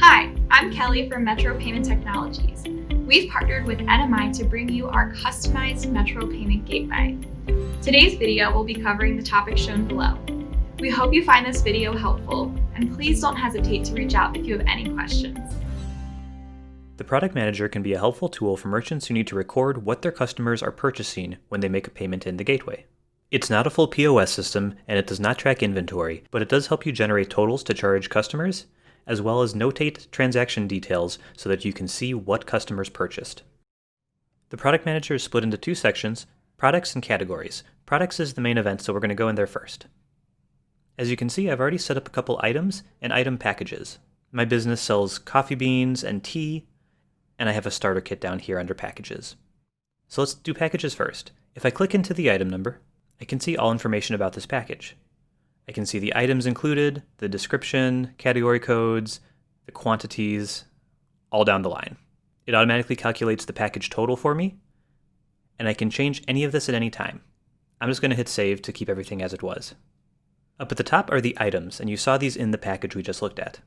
Hi, I'm Kelly from Metro Payment Technologies. We've partnered with NMI to bring you our customized Metro Payment Gateway. Today's video will be covering the topics shown below. We hope you find this video helpful, and please don't hesitate to reach out if you have any questions. The Product Manager can be a helpful tool for merchants who need to record what their customers are purchasing when they make a payment in the gateway. It's not a full POS system, and it does not track inventory, but it does help you generate totals to charge customers, as well as notate transaction details so that you can see what customers purchased. The Product Manager is split into two sections, products and categories. Products is the main event, so we're going to go in there first. As you can see, I've already set up a couple items and item packages. My business sells coffee beans and tea, and I have a starter kit down here under packages. So let's do packages first. If I click into the item number, I can see all information about this package. I can see the items included, the description, category codes, the quantities, all down the line. It automatically calculates the package total for me, and I can change any of this at any time. I'm just going to hit save to keep everything as it was. Up at the top are the items, and you saw these in the package we just looked at.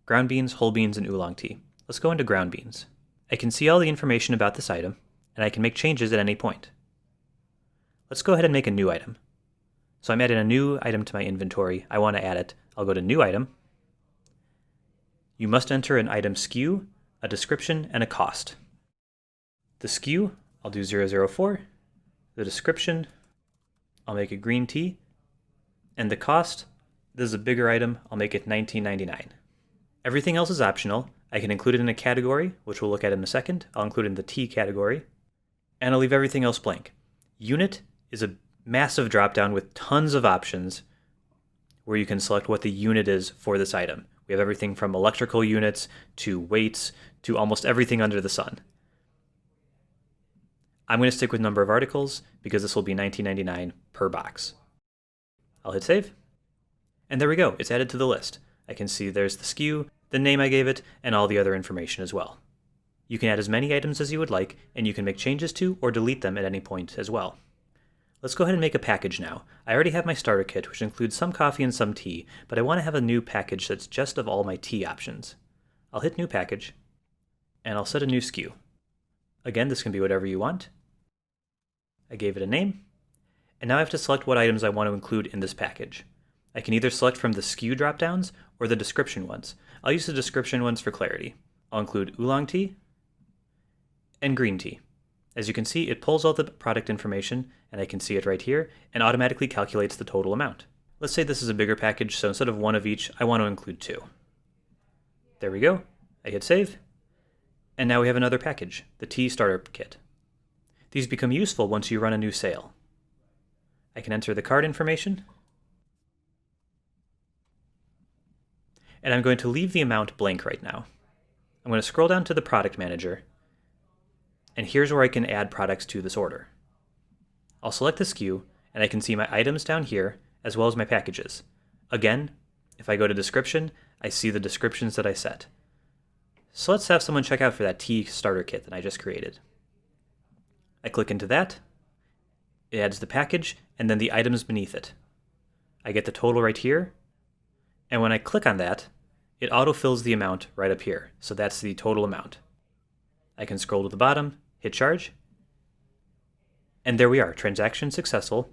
Ground beans, whole beans, and oolong tea. Let's go into ground beans. I can see all the information about this item, and I can make changes at any point. Let's go ahead and make a new item. So I'm adding a new item to my inventory. I want to add it. I'll go to New Item. You must enter an item SKU, a description, and a cost. The SKU, I'll do 004. The description, I'll make it green tea. And the cost, this is a bigger item, I'll make it $19.99. Everything else is optional. I can include it in a category, which we'll look at in a second. I'll include it in the tea category. And I'll leave everything else blank. Unit is a massive dropdown with tons of options where you can select what the unit is for this item. We have everything from electrical units to weights to almost everything under the sun. I'm going to stick with number of articles because this will be $19.99 per box. I'll hit save. And there we go. It's added to the list. I can see there's the SKU, the name I gave it, and all the other information as well. You can add as many items as you would like, and you can make changes to or delete them at any point as well. Let's go ahead and make a package now. I already have my starter kit, which includes some coffee and some tea, but I want to have a new package that's just of all my tea options. I'll hit New Package, and I'll set a new SKU. Again, this can be whatever you want. I gave it a name, and now I have to select what items I want to include in this package. I can either select from the SKU dropdowns or the description ones. I'll use the description ones for clarity. I'll include oolong tea and green tea. As you can see, it pulls all the product information, and I can see it right here, and automatically calculates the total amount. Let's say this is a bigger package, so instead of one of each, I want to include two. There we go. I hit save, and now we have another package, the tea starter kit. These become useful once you run a new sale. I can enter the card information, and I'm going to leave the amount blank right now. I'm going to scroll down to the Product Manager, and here's where I can add products to this order. I'll select the SKU, and I can see my items down here, as well as my packages. Again, if I go to Description, I see the descriptions that I set. So let's have someone check out for that tea starter kit that I just created. I click into that, it adds the package, and then the items beneath it. I get the total right here, and when I click on that, it autofills the amount right up here. So that's the total amount. I can scroll to the bottom, hit charge, and there we are, transaction successful,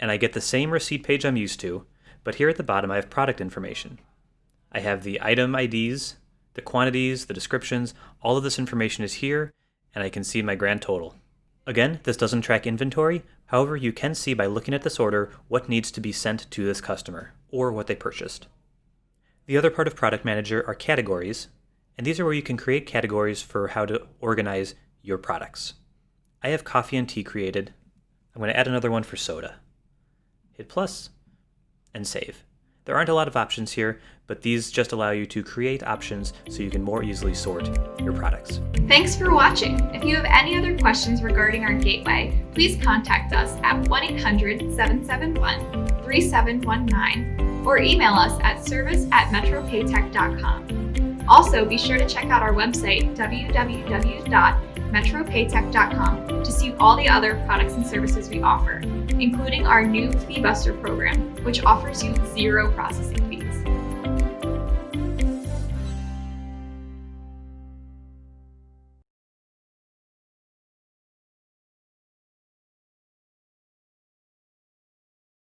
and I get the same receipt page I'm used to, but here at the bottom I have product information. I have the item IDs, the quantities, the descriptions, all of this information is here, and I can see my grand total. Again, this doesn't track inventory, however you can see by looking at this order what needs to be sent to this customer, or what they purchased. The other part of Product Manager are categories, and these are where you can create categories for how to organize your products. I have coffee and tea created. I'm going to add another one for soda. Hit plus and save. There aren't a lot of options here, but these just allow you to create options so you can more easily sort your products. Thanks for watching. If you have any other questions regarding our gateway, please contact us at 1-800-771-3719 or email us at service@metropaytech.com. Also, be sure to check out our website, www.metropaytech.com, to see all the other products and services we offer, including our new Fee Buster program, which offers you zero processing